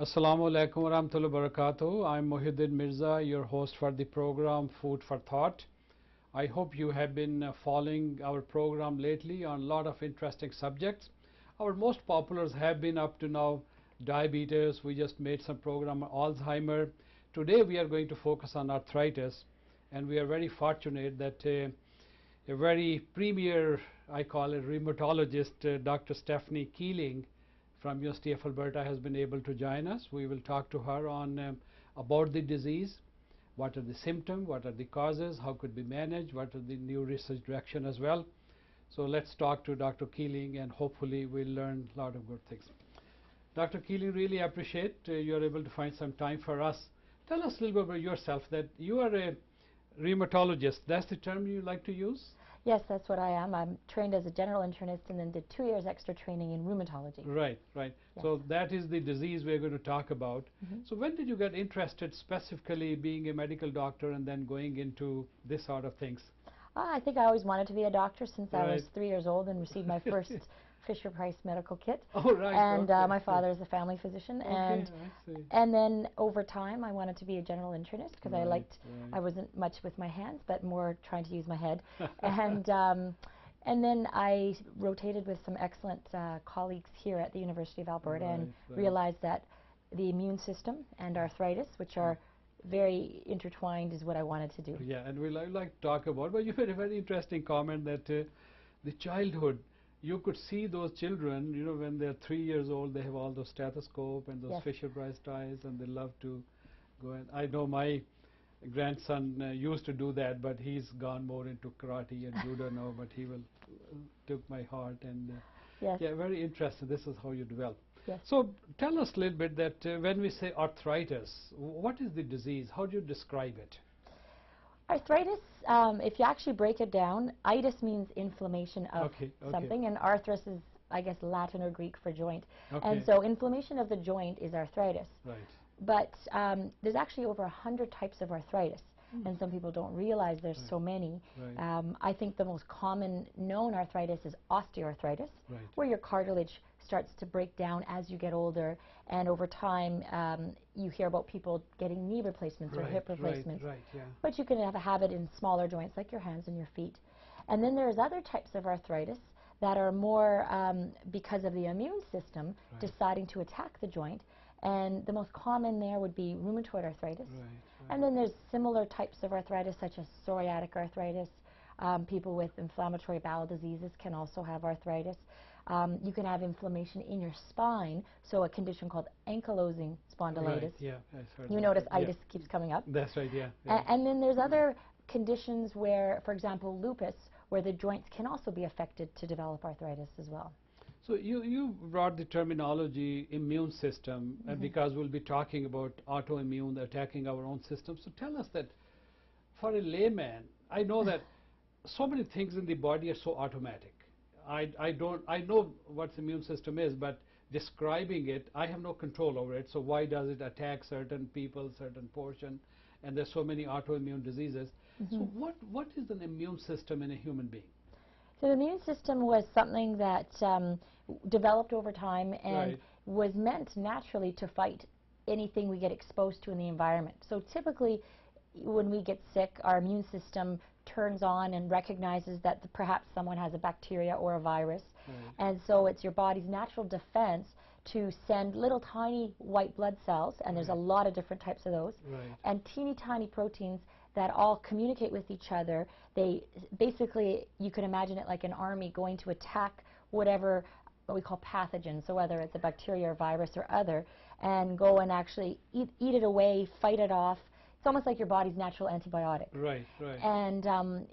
Assalamu alaikum wa rahmatullahi wa barakatuh. I'm Muhyiddin Mirza, your host for the program Food for Thought. I hope you have been following our program lately on a lot of interesting subjects. Our most populars have been up to now diabetes. We just made some program on Alzheimer. Today we are going to focus on arthritis, and we are very fortunate that a very premier, I call it, rheumatologist, Dr. Stephanie Keeling from University of Alberta has been able to join us. We will talk to her on about the disease, what are the symptoms, what are the causes, how could be managed, what are the new research direction as well. So let's talk to Dr. Keeling, and hopefully we'll learn a lot of good things. Dr. Keeling, really appreciate you're able to find some time for us. Tell us a little bit about yourself, that you are a rheumatologist. That's the term you like to use? Yes, that's what I am. I'm trained as a general internist and then did 2 years extra training in rheumatology. Right, right. Yes. So that is the disease we're going to talk about. So when did you get interested specifically being a medical doctor and then going into this sort of things? I think I always wanted to be a doctor since I was Right. 3 years old and received my first Fisher-Price medical kit. Oh, right. And okay. my father is a family physician. Okay, I see. And then over time I wanted to be a general internist because I Right, liked, right. I wasn't much with my hands but more trying to use my head. And then I rotated with some excellent colleagues here at the University of Alberta and Right. realized that the immune system and arthritis, which are very intertwined, is what I wanted to do. Yeah, and we'll like to talk about, but you had a very interesting comment that the childhood, you could see those children, you know, when they're 3 years old, they have all those stethoscope and those Yes. Fisher-Price ties, and they love to go in. I know my grandson used to do that, but he's gone more into karate and judo now, but he will took my heart, and Yes. yeah, very interesting. This is how you develop. Yes. So tell us a little bit that when we say arthritis, what is the disease? How do you describe it? Arthritis, if you actually break it down, itis means inflammation of Okay. something, and arthros is, I guess, Latin or Greek for joint. Okay. And so inflammation of the joint is arthritis. Right. But there's actually over 100 types of arthritis, and some people don't realize there's so many. Right. I think the most common known arthritis is osteoarthritis, Right. where your cartilage starts to break down as you get older, and over time you hear about people getting knee replacements or hip replacements. Right, yeah. But you can have it in smaller joints like your hands and your feet. And then there's other types of arthritis that are more because of the immune system deciding to attack the joint. And the most common there would be rheumatoid arthritis. Right. And then there's similar types of arthritis such as psoriatic arthritis. People with inflammatory bowel diseases can also have arthritis. You can have inflammation in your spine, so a condition called ankylosing spondylitis. Right, yeah, I've heard You about notice that. itis keeps coming up. That's right, yeah. And then there's other conditions where, for example, lupus, where the joints can also be affected to develop arthritis as well. So you brought the terminology immune system, and because we'll be talking about autoimmune, attacking our own system. So tell us that for a layman, I know that so many things in the body are so automatic. I know what the immune system is, but describing it, I have no control over it. So why does it attack certain people, certain portion? And there's so many autoimmune diseases. So what is an immune system in a human being? So the immune system was something that developed over time and was meant naturally to fight anything we get exposed to in the environment. So typically when we get sick, our immune system turns on and recognizes that perhaps someone has a bacteria or a virus. And so it's your body's natural defense to send little tiny white blood cells, and there's a lot of different types of those, and teeny tiny proteins that all communicate with each other. They basically, you can imagine it like an army going to attack whatever what we call pathogens, so whether it's a bacteria or virus or other, and go and actually eat it away, fight it off. It's almost like your body's natural antibiotic. Right. And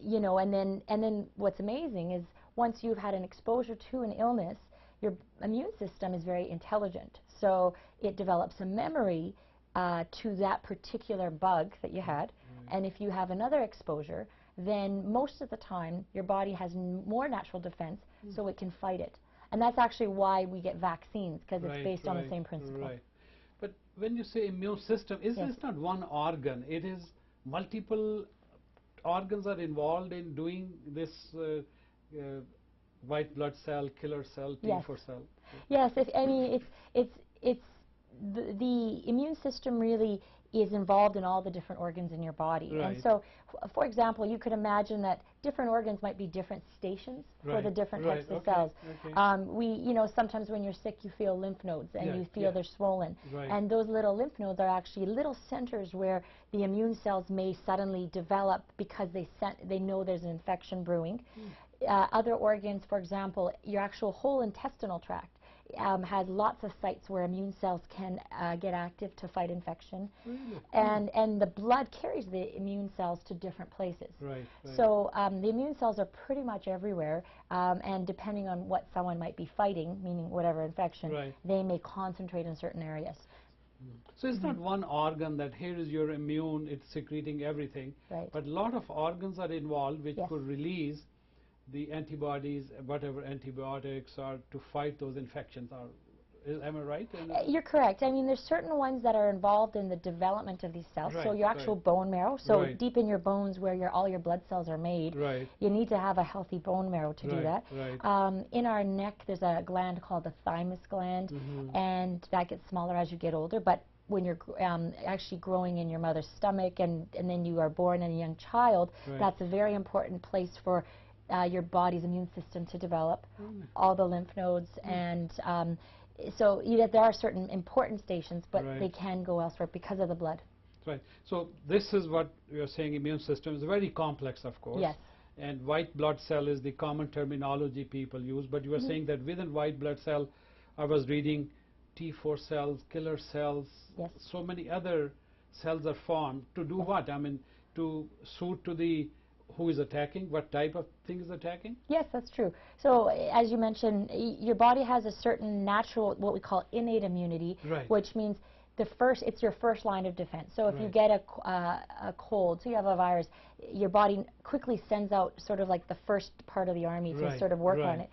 you know, and then what's amazing is once you've had an exposure to an illness, your immune system is very intelligent. So it develops a memory to that particular bug that you had. And if you have another exposure, then most of the time your body has more natural defense, so it can fight it. And that's actually why we get vaccines, because it's based on the same principle. Right. But when you say immune system, it's not one organ. It is multiple organs are involved in doing this white blood cell, killer cell, T4 cell. Yes, if any, it's the immune system really is involved in all the different organs in your body. Right. And so, for example, you could imagine that different organs might be different stations for the different types of cells. Sometimes when you're sick, you feel lymph nodes and you feel they're swollen. Right. And those little lymph nodes are actually little centers where the immune cells may suddenly develop because they know there's an infection brewing. Other organs, for example, your actual whole intestinal tract has lots of sites where immune cells can get active to fight infection. Really? And the blood carries the immune cells to different places. Right. So the immune cells are pretty much everywhere, and depending on what someone might be fighting, meaning whatever infection, they may concentrate in certain areas. So it's not one organ that here is your immune, it's secreting everything, but a lot of organs are involved which could release the antibodies, whatever antibiotics are to fight those infections. Am I right? You're correct. I mean, there's certain ones that are involved in the development of these cells. So your actual bone marrow, so deep in your bones where all your blood cells are made, you need to have a healthy bone marrow to do that. In our neck, there's a gland called the thymus gland, and that gets smaller as you get older. But when you're actually growing in your mother's stomach and then you are born in a young child, that's a very important place for your body's immune system to develop, all the lymph nodes, and so there are certain important stations, but they can go elsewhere because of the blood. Right. So this is what you're saying, immune system is very complex, of course. Yes. And white blood cell is the common terminology people use, but you were saying that within white blood cell, I was reading T4 cells, killer cells, so many other cells are formed to do what? I mean, to suit to the who is attacking, what type of thing is attacking? Yes, that's true. So as you mentioned, your body has a certain natural, what we call innate immunity, which means it's your first line of defense. So if you get a cold, so you have a virus, your body quickly sends out sort of like the first part of the army to sort of work on it.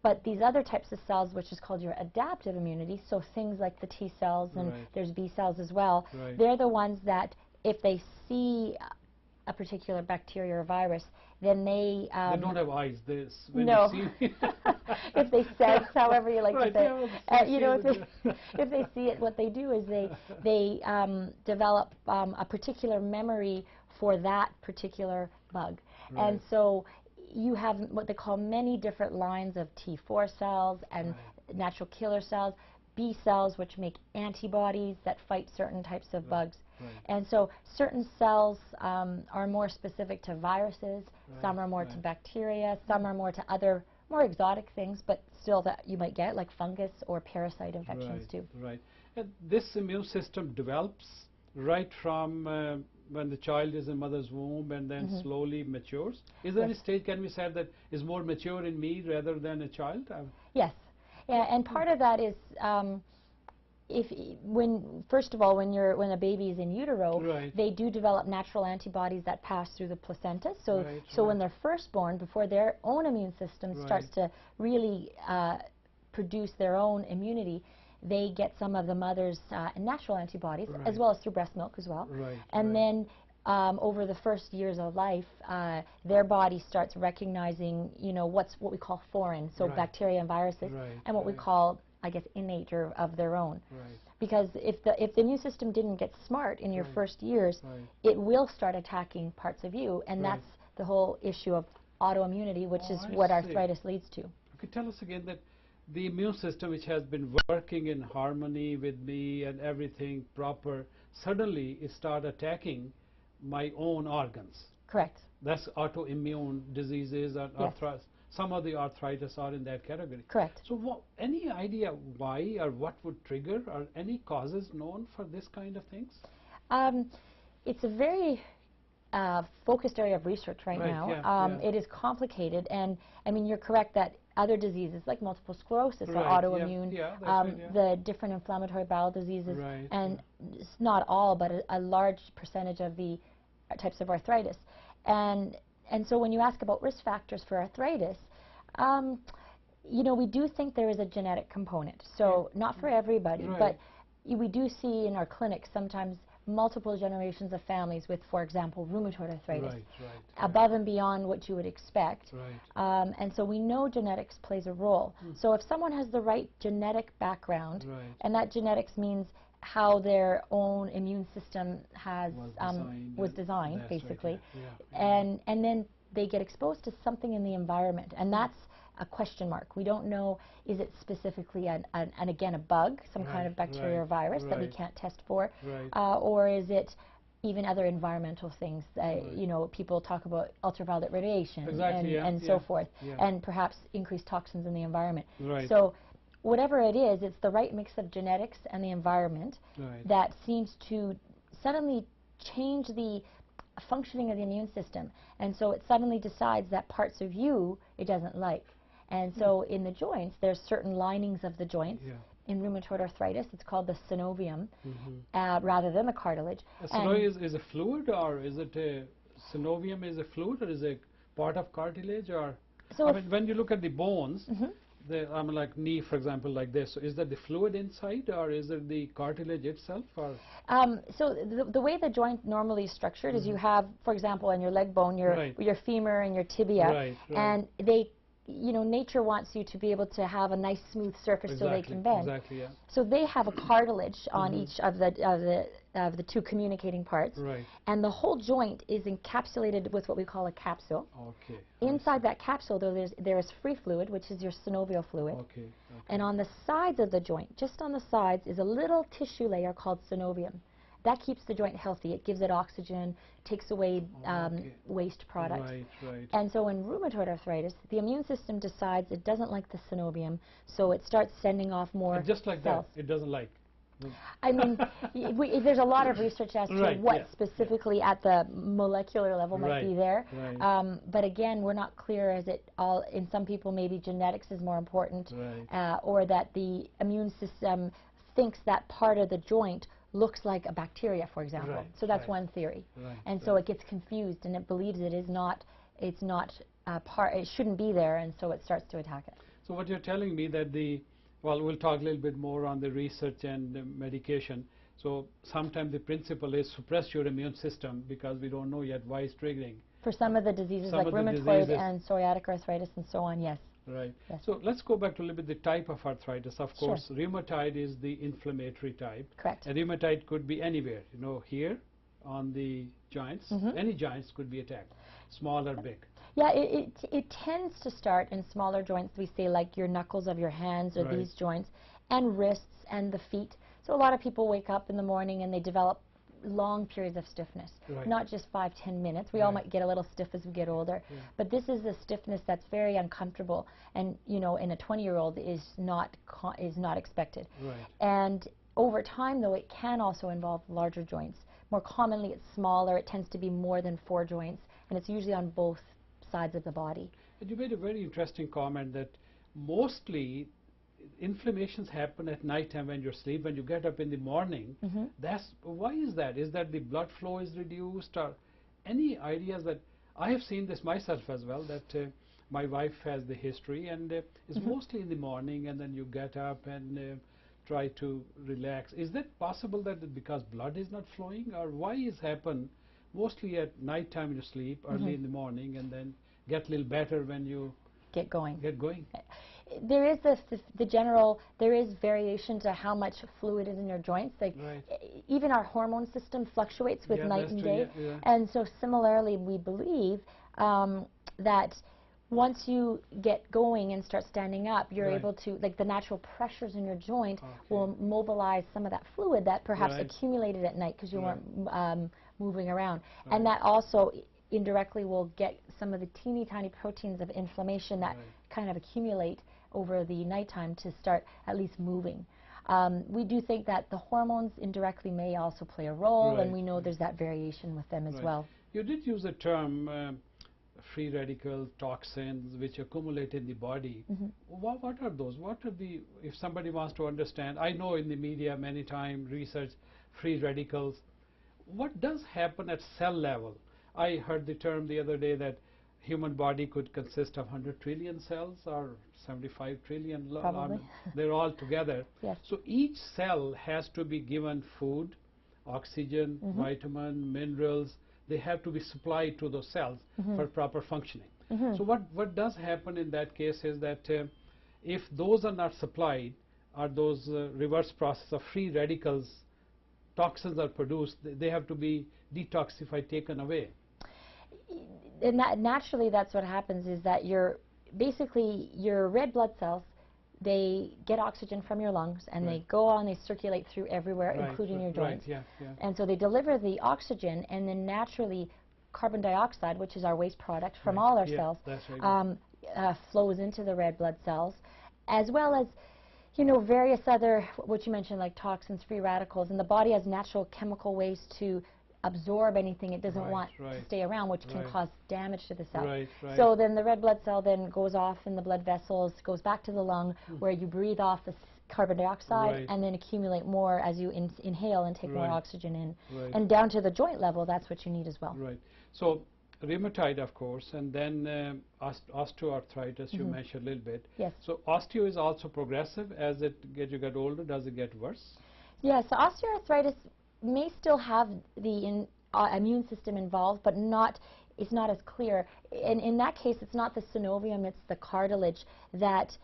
But these other types of cells, which is called your adaptive immunity, so things like the T cells and there's B cells as well, they're the ones that if they see a particular bacteria or virus, then they don't have eyes. They see if they sense, however you like to say, if they see it, what they do is they develop a particular memory for that particular bug, and so you have what they call many different lines of T4 cells and natural killer cells, B cells, which make antibodies that fight certain types of bugs. And so certain cells are more specific to viruses, some are more to bacteria, some are more to other more exotic things, but still that you might get, like fungus or parasite infections too. And this immune system develops right from when the child is in mother's womb and then slowly matures. Is there any stage, can we say, that is more mature in me rather than a child? Yes. Yeah, and part of that is first of all, when a baby is in utero, they do develop natural antibodies that pass through the placenta. So when they're first born, before their own immune system starts to really produce their own immunity, they get some of the mother's natural antibodies, as well as through breast milk as well. And then over the first years of life, their body starts recognizing, what we call foreign, so bacteria and viruses, and what we call, I guess, innate or of their own. Because if the immune system didn't get smart in your first years, it will start attacking parts of you, and that's the whole issue of autoimmunity, which is what arthritis leads to. Okay, tell us again that the immune system, which has been working in harmony with me and everything proper, suddenly it starts attacking my own organs. Correct. That's autoimmune diseases and arthritis. Some of the arthritis are in that category. Correct. So any idea why or what would trigger, or any causes known for this kind of things? It's a very focused area of research right now. It is complicated, and I mean, you're correct that other diseases like multiple sclerosis are autoimmune, the different inflammatory bowel diseases, and it's not all, but a large percentage of the types of arthritis. And so when you ask about risk factors for arthritis, we do think there is a genetic component. So not for everybody, but we do see in our clinics sometimes multiple generations of families with, for example, rheumatoid arthritis, above and beyond what you would expect. And so we know genetics plays a role. So if someone has the right genetic background, and that genetics means how their own immune system was designed basically, and then they get exposed to something in the environment, and that's a question mark. We don't know, is it specifically and again a bug, some kind of bacteria or virus that we can't test for, or is it even other environmental things. You know, people talk about ultraviolet radiation and so forth, and perhaps increased toxins in the environment. So whatever it is, it's the right mix of genetics and the environment that seems to suddenly change the functioning of the immune system, and so it suddenly decides that parts of you it doesn't like. And so in the joints, there's certain linings of the joints. In rheumatoid arthritis, it's called the synovium rather than the cartilage. Synovium is a fluid, or is it a synovium is a fluid, or is it part of cartilage? Or so I mean, when you look at the bones, like knee, for example, like this, so is that the fluid inside, or is it the cartilage itself? Or so the way the joint normally is structured is you have, for example, in your leg bone, your femur and your tibia, and they, you know, nature wants you to be able to have a nice smooth surface so they can bend. So they have a cartilage on each of the two communicating parts, and the whole joint is encapsulated with what we call a capsule. Inside that capsule, though, there is free fluid, which is your synovial fluid, and on the sides of the joint, just on the sides, is a little tissue layer called synovium. That keeps the joint healthy. It gives it oxygen, takes away waste products. And so in rheumatoid arthritis, the immune system decides it doesn't like the synovium, so it starts sending off more cells. Just like that, it doesn't like. I mean, there's a lot of research as to what specifically at the molecular level might be there. But again, we're not clear, as it all, in some people maybe genetics is more important, or that the immune system thinks that part of the joint looks like a bacteria, for example. So that's one theory. And so it gets confused, and it believes it is not, it shouldn't be there, and so it starts to attack it. So what you're telling me that well, we'll talk a little bit more on the research and the medication. So sometimes the principle is suppress your immune system because we don't know yet why it's triggering. For some of the diseases like rheumatoid and psoriatic arthritis and so on, yes. So let's go back to a little bit the type of arthritis. Of course, rheumatoid is the inflammatory type. And rheumatoid could be anywhere, you know, here on the joints. Any joints could be attacked, small or big. Yeah, it tends to start in smaller joints, we say, like your knuckles of your hands or these joints, and wrists and the feet. So a lot of people wake up in the morning and they develop long periods of stiffness, not just 5-10 minutes. We all might get a little stiff as we get older, but this is a stiffness that's very uncomfortable, and you know, in a 20-year-old is not expected. And over time, though, it can also involve larger joints. More commonly, it's smaller. It tends to be more than 4 joints, and it's usually on both sides of the body. And you made a very interesting comment that mostly inflammations happen at night time when you sleep. When you get up in the morning, why is that? Is that the blood flow is reduced, or any ideas? That I have seen this myself as well, that my wife has the history, and it's mostly in the morning, and then you get up and try to relax. Is that possible that because blood is not flowing, or why is happen mostly at night time you sleep, early in the morning, and then get a little better when you get going? There is there is variation to how much fluid is in your joints. Like even our hormone system fluctuates with night and day, and so similarly, we believe that once you get going and start standing up, you're able to, like, the natural pressures in your joint will mobilize some of that fluid that perhaps accumulated at night because you weren't moving around, and that also indirectly will get some of the teeny tiny proteins of inflammation that kind of accumulate over the nighttime to start at least moving. We do think that the hormones indirectly may also play a role, and we know there's that variation with them as well. You did use a term, free radical toxins, which accumulate in the body. What are those? What are the, if somebody wants to understand, I know in the media many times research free radicals. What does happen at cell level? I heard the term the other day that human body could consist of 100 trillion cells or 75 trillion. They're all together. So each cell has to be given food, oxygen, vitamin, minerals. They have to be supplied to those cells for proper functioning. So what does happen in that case is that if those are not supplied, or those reverse process of free radicals toxins are produced, they have to be detoxified, taken away. And naturally, that's what happens, is that basically your red blood cells, they get oxygen from your lungs, and they go on, they circulate through everywhere, including your joints. And so they deliver the oxygen, and then naturally carbon dioxide, which is our waste product from all our cells, flows into the red blood cells, as well as, you know, various other, what you mentioned, like toxins, free radicals, and the body has natural chemical ways to absorb anything it doesn't want to stay around, which can cause damage to the cell. So then the red blood cell then goes off in the blood vessels, goes back to the lung, where you breathe off the carbon dioxide and then accumulate more as you inhale and take more oxygen in. And down to the joint level, that's what you need as well. So rheumatoid, of course, and then osteoarthritis, you mentioned a little bit. So osteo is also progressive as you get older. Does it get worse? Yes, so osteoarthritis may still have the immune system involved, but it's not as clear. And in that case, it's not the synovium, it's the cartilage that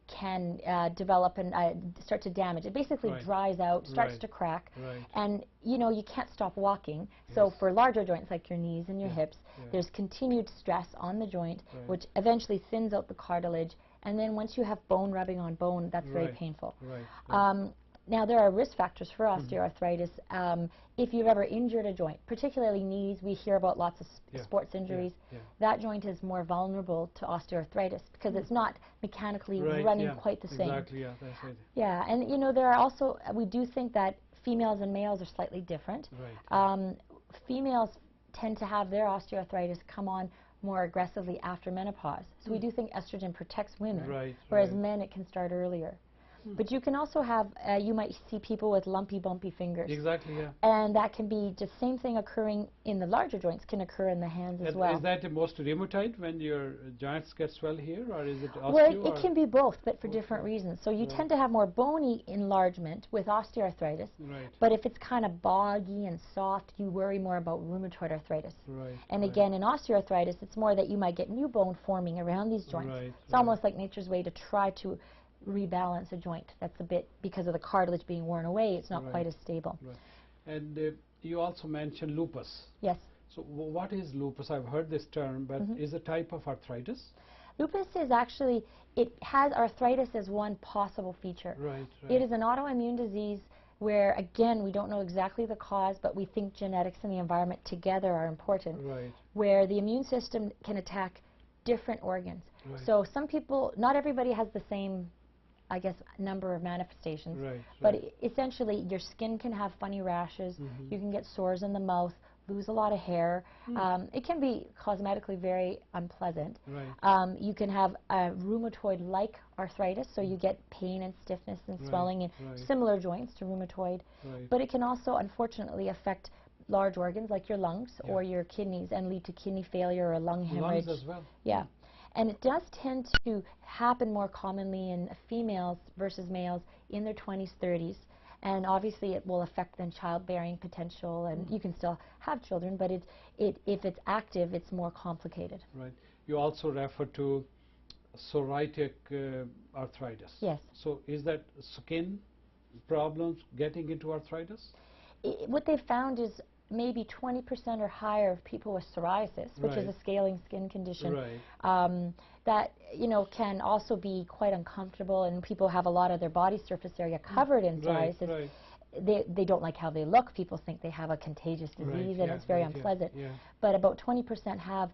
can develop and start to damage. It basically dries out, starts to crack, and you know, you can't stop walking. So for larger joints like your knees and your hips, there's continued stress on the joint, which eventually thins out the cartilage, and then once you have bone rubbing on bone, that's very painful. Now, there are risk factors for osteoarthritis. If you've ever injured a joint, particularly knees, we hear about lots of sports injuries. That joint is more vulnerable to osteoarthritis because it's not mechanically running quite the same. Exactly, that's right. Yeah, and you know, there are also, we do think that females and males are slightly different. Females tend to have their osteoarthritis come on more aggressively after menopause. So we do think estrogen protects women, whereas men, it can start earlier. But you can also have, you might see people with lumpy, bumpy fingers. And that can be just same thing occurring in the larger joints, can occur in the hands as well. Is that the most rheumatoid when your joints get swell here, or is it osteo? Well, it can be both, but for different reasons. So you tend to have more bony enlargement with osteoarthritis. But if it's kind of boggy and soft, you worry more about rheumatoid arthritis. And again, in osteoarthritis, it's more that you might get new bone forming around these joints. It's almost like nature's way to try to rebalance a joint that's a bit, because of the cartilage being worn away, it's not quite as stable. And you also mentioned lupus. Yes. So what is lupus? I've heard this term, but is it a type of arthritis? Lupus is actually, it has arthritis as one possible feature. It is an autoimmune disease where, again, we don't know exactly the cause, but we think genetics and the environment together are important, where the immune system can attack different organs. So some people, not everybody has the same, I guess, number of manifestations, but essentially your skin can have funny rashes, you can get sores in the mouth, lose a lot of hair. It can be cosmetically very unpleasant. You can have a rheumatoid-like arthritis, so you get pain and stiffness and swelling in similar joints to rheumatoid, but it can also unfortunately affect large organs like your lungs or your kidneys and lead to kidney failure or lung hemorrhage. Lungs as well. And it does tend to happen more commonly in females versus males in their 20s, 30s. And obviously it will affect then childbearing potential, and you can still have children, but if it's active, it's more complicated. You also refer to psoriatic arthritis. Yes. So is that skin problems getting into arthritis? What they found is maybe 20% or higher of people with psoriasis, which is a scaling skin condition, that, you know, can also be quite uncomfortable, and people have a lot of their body surface area covered in psoriasis. They don't like how they look. People think they have a contagious disease, and it's very unpleasant. But about 20% have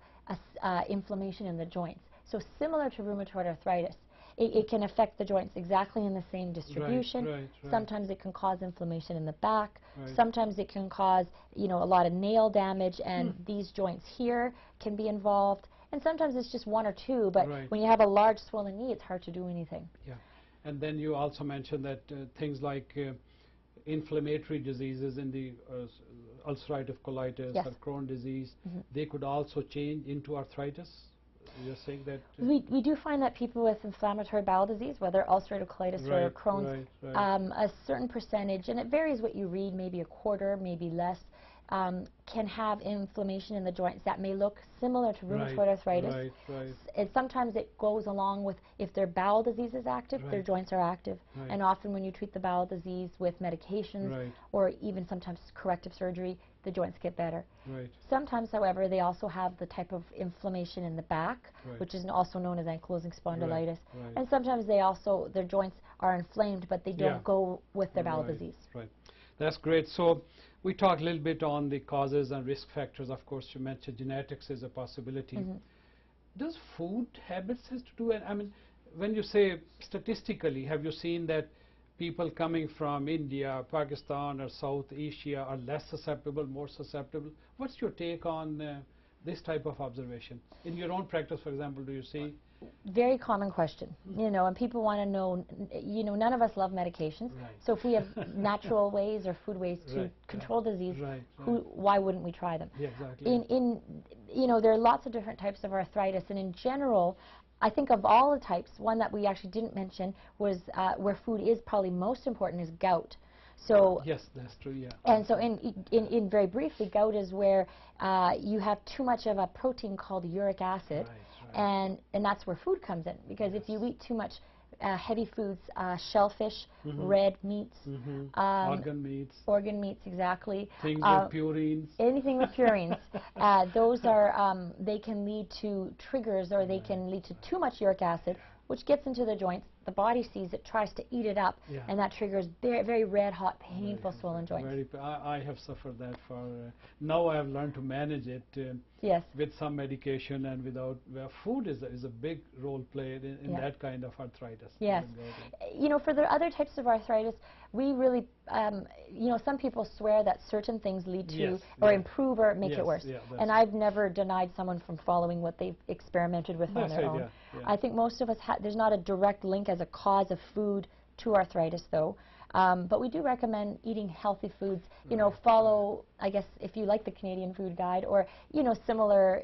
inflammation in the joints. So similar to rheumatoid arthritis, it can affect the joints exactly in the same distribution. Sometimes it can cause inflammation in the back. Sometimes it can cause, you know, a lot of nail damage, and these joints here can be involved. And sometimes it's just one or two, but when you have a large swollen knee, it's hard to do anything. And then you also mentioned that things like inflammatory diseases in the ulcerative colitis or Crohn's disease, they could also change into arthritis. You're saying that we do find that people with inflammatory bowel disease, whether ulcerative colitis or Crohn's, a certain percentage, and it varies what you read, maybe a quarter, maybe less, can have inflammation in the joints that may look similar to rheumatoid arthritis. And sometimes it goes along with, if their bowel disease is active, their joints are active. And often when you treat the bowel disease with medications or even sometimes corrective surgery, the joints get better. Sometimes, however, they also have the type of inflammation in the back, which is also known as ankylosing spondylitis. And sometimes they also, their joints are inflamed, but they don't go with their bowel disease. That's great. So we talked a little bit on the causes and risk factors. Of course, you mentioned genetics is a possibility. Does food habits has to do it? I mean, when you say statistically, have you seen that people coming from India, Pakistan, or South Asia are less susceptible, more susceptible? What's your take on this type of observation? In your own practice, for example, do you see? Very common question, you know, and people want to know, you know, none of us love medications. So if we have natural ways or food ways to control disease, why wouldn't we try them? You know, there are lots of different types of arthritis, and in general, I think of all the types, one that we actually didn't mention was where food is probably most important is gout. So yes, that's true. And so in very briefly, gout is where you have too much of a protein called uric acid, and that's where food comes in, because if you eat too much heavy foods, shellfish, red meats, organ meats, exactly. Things with purines. Anything with purines. Those are, they can lead to triggers, or they can lead to too much uric acid, which gets into the joints. The body sees it, tries to eat it up, and that triggers very, very red, hot, painful, swollen joints. I have suffered that for, now I have learned to manage it with some medication and without. Food is a big role played in that kind of arthritis. Yes. You know, for the other types of arthritis, we really, you know, some people swear that certain things lead to or improve or make it worse. And I've never denied someone from following what they've experimented with on their own. I think most of us, there's not a direct link as a cause of food to arthritis, though. But we do recommend eating healthy foods. You know, follow, I guess, if you like the Canadian Food Guide, or, you know, similar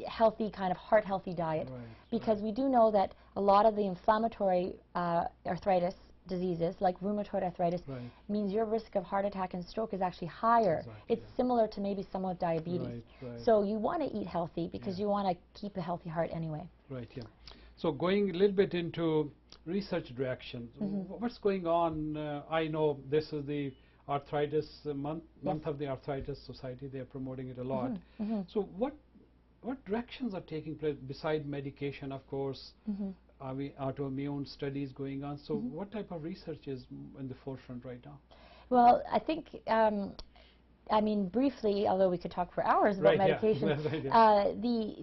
healthy, kind of heart-healthy diet. Because we do know that a lot of the inflammatory arthritis diseases, like rheumatoid arthritis, means your risk of heart attack and stroke is actually higher. It's similar to maybe someone with diabetes. So you want to eat healthy because you want to keep a healthy heart anyway. So going a little bit into research direction, what's going on? I know this is the Arthritis month of the Arthritis Society. They're promoting it a lot. So what directions are taking place besides medication, of course? Are we autoimmune studies going on? So what type of research is in the forefront right now? Well, I think, I mean, briefly, although we could talk for hours about medication,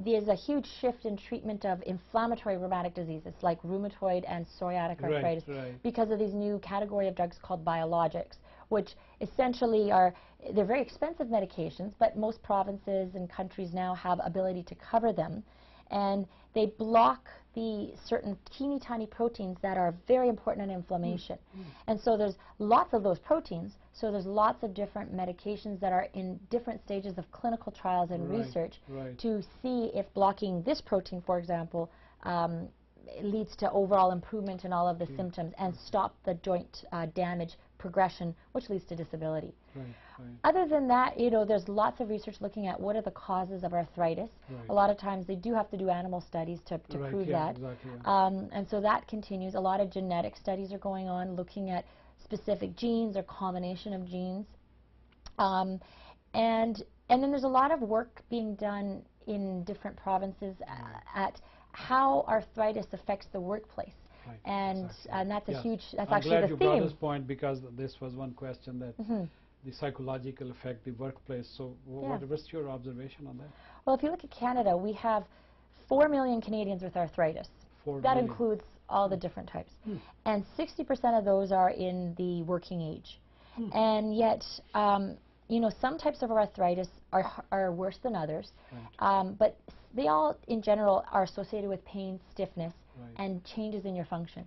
there's a huge shift in treatment of inflammatory rheumatic diseases like rheumatoid and psoriatic arthritis because of these new category of drugs called biologics, which essentially are, they're very expensive medications, but most provinces and countries now have ability to cover them. And they block the certain teeny tiny proteins that are very important in inflammation. And so there's lots of those proteins, so there's lots of different medications that are in different stages of clinical trials and research to see if blocking this protein, for example, leads to overall improvement in all of the symptoms and stop the joint damage progression, which leads to disability. Other than that, you know, there's lots of research looking at what are the causes of arthritis. A lot of times they do have to do animal studies to prove that. And so that continues. A lot of genetic studies are going on looking at specific genes or combination of genes. And then there's a lot of work being done in different provinces at how arthritis affects the workplace. And that's a huge, that's actually the theme. I'm glad you brought this point, because this was one question that the psychological effect, the workplace. So what's your observation on that? Well, if you look at Canada, we have 4 million Canadians with arthritis. That includes all the different types. And 60% of those are in the working age. And yet, you know, some types of arthritis are worse than others. But they all, in general, are associated with pain, stiffness, and changes in your function.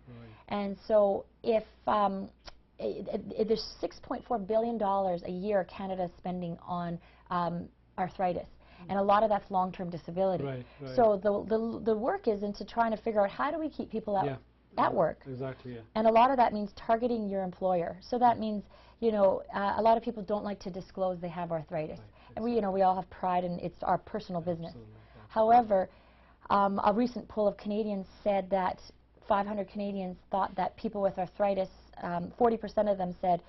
And so if there's $6.4 billion a year Canada is spending on arthritis, and a lot of that's long-term disability. So the work is into trying to figure out how do we keep people at work. Exactly, yeah. And a lot of that means targeting your employer. So that means, you know, a lot of people don't like to disclose they have arthritis. Right, And we, you know, we all have pride and it's our personal business. Absolutely. However, a recent poll of Canadians said that 500 Canadians thought that people with arthritis, 40% of them said,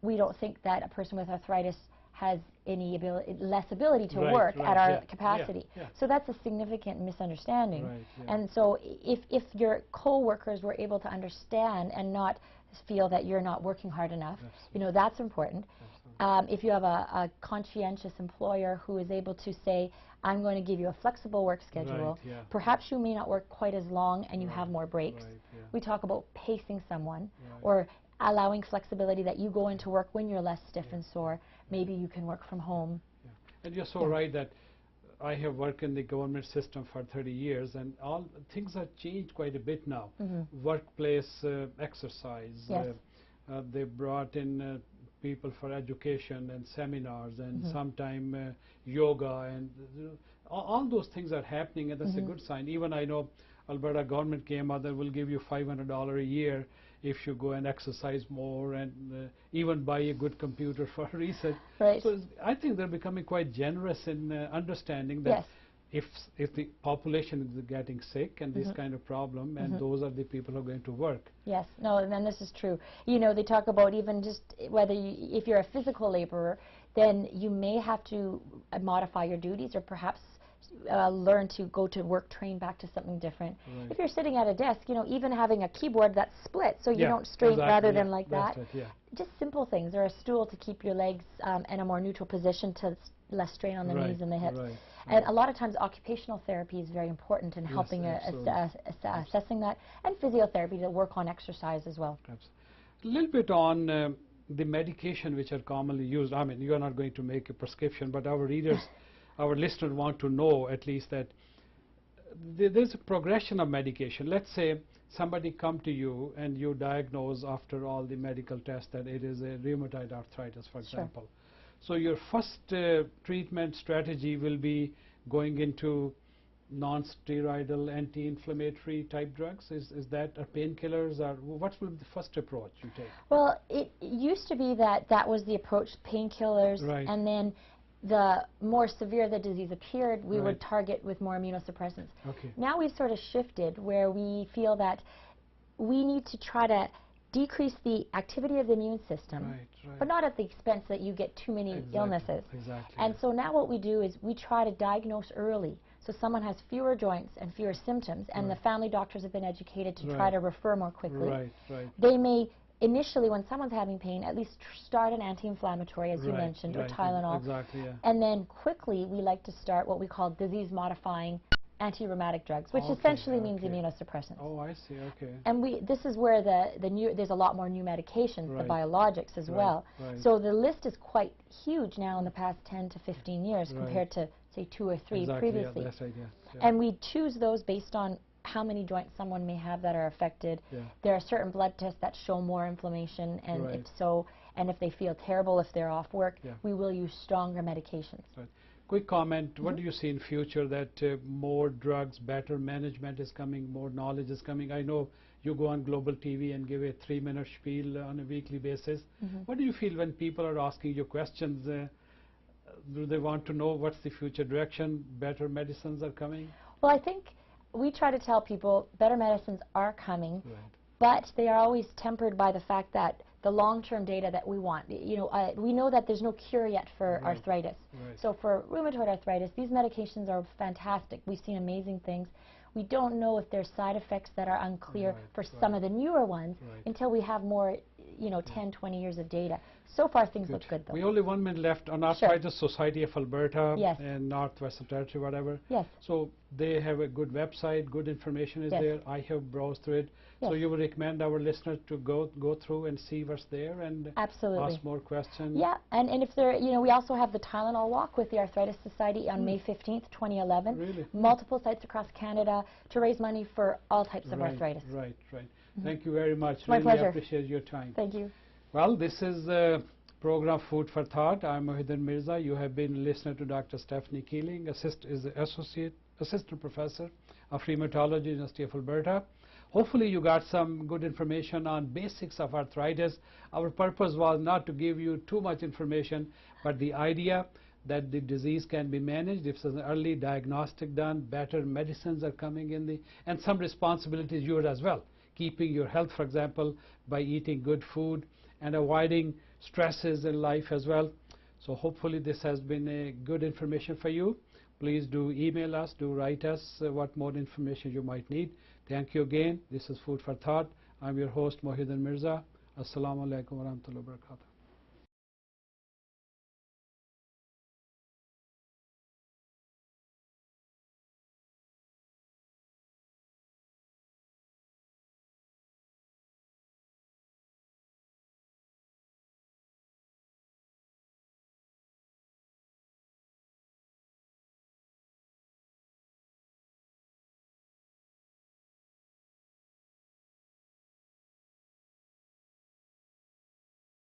we don't think that a person with arthritis has any less ability to work at our capacity. So that's a significant misunderstanding. And so if your co-workers were able to understand and not feel that you're not working hard enough, you know, that's important. If you have a conscientious employer who is able to say, I'm going to give you a flexible work schedule, perhaps you may not work quite as long and you have more breaks. We talk about pacing someone or allowing flexibility that you go into work when you're less stiff and sore. Maybe you can work from home. And you're so right that I have worked in the government system for 30 years and all things have changed quite a bit now. Workplace exercise, they brought in people for education and seminars and sometime yoga and all those things are happening, and that's a good sign. Even I know Alberta government came out that will give you $500 a year if you go and exercise more and even buy a good computer for research. So I think they're becoming quite generous in understanding that if the population is getting sick and this kind of problem, and those are the people who are going to work. Yes, no, and then this is true. You know, they talk about even just whether if you're a physical laborer, then you may have to modify your duties or perhaps learn to go to work, train back to something different. If you're sitting at a desk, you know, even having a keyboard that's split so you don't strain rather than like that. Just simple things, or a stool to keep your legs in a more neutral position to less strain on the knees and the hips. And a lot of times occupational therapy is very important in helping assessing that, and physiotherapy to work on exercise as well. A little bit on the medication which are commonly used. I mean, you are not going to make a prescription, but our readers our listeners want to know at least that there's a progression of medication. Let's say somebody come to you and you diagnose after all the medical tests that it is a rheumatoid arthritis, for example. So your first treatment strategy will be going into non-steroidal anti-inflammatory type drugs. Is that painkillers, or what will be the first approach you take? Well, it used to be that was the approach, painkillers, and then the more severe the disease appeared, we would target with more immunosuppressants. Now we've sort of shifted where we feel that we need to try to decrease the activity of the immune system, but not at the expense that you get too many illnesses. And so now what we do is we try to diagnose early. So someone has fewer joints and fewer symptoms, and the family doctors have been educated to try to refer more quickly. They may initially, when someone's having pain, at least start an anti-inflammatory, as you mentioned, or Tylenol. And then quickly, we like to start what we call disease-modifying anti-rheumatic drugs, which essentially means immunosuppressants. Oh, I see. And this is where there's a lot more new medications, the biologics as well. So the list is quite huge now in the past 10 to 15 years compared to, say, 2 or 3 previously. And we choose those based on how many joints someone may have that are affected. There are certain blood tests that show more inflammation, and if so, and if they feel terrible if they're off work, we will use stronger medications. Quick comment, what do you see in future that more drugs, better management is coming, more knowledge is coming? I know you go on global TV and give a 3-minute spiel on a weekly basis. What do you feel when people are asking you questions? Do they want to know what's the future direction, better medicines are coming? Well, I think we try to tell people better medicines are coming, but they are always tempered by the fact that the long-term data that we want. You know, we know that there's no cure yet for arthritis. So for rheumatoid arthritis, these medications are fantastic. We've seen amazing things. We don't know if there's side effects that are unclear for some of the newer ones until we have more, you know, 10, 20 years of data. So far, things look good, though. We only 1 minute left on Arthritis Society of Alberta and Northwestern Territory, whatever. So they have a good website, good information is there. I have browsed through it. So you would recommend our listeners to go through and see what's there and ask more questions? Yeah, and if there, you know, we also have the Tylenol Walk with the Arthritis Society on May 15th, 2011. Multiple sites across Canada to raise money for all types of arthritis. Thank you very much. My pleasure. Appreciate your time. Thank you. Well, this is the program Food for Thought. I'm Mohidin Mirza. You have been listening to Dr. Stephanie Keeling, Assistant Professor of Rheumatology, University of Alberta. Hopefully you got some good information on basics of arthritis. Our purpose was not to give you too much information, but the idea that the disease can be managed if there's an early diagnostic done, better medicines are coming in, and some responsibilities yours as well. Keeping your health, for example, by eating good food and avoiding stresses in life as well. So hopefully this has been a good information for you. Please do email us, do write us what more information you might need. Thank you again. This is Food for Thought. I'm your host, Mohiuddin Mirza. Assalamu alaikum wa rahmatullahi wa barakatuh.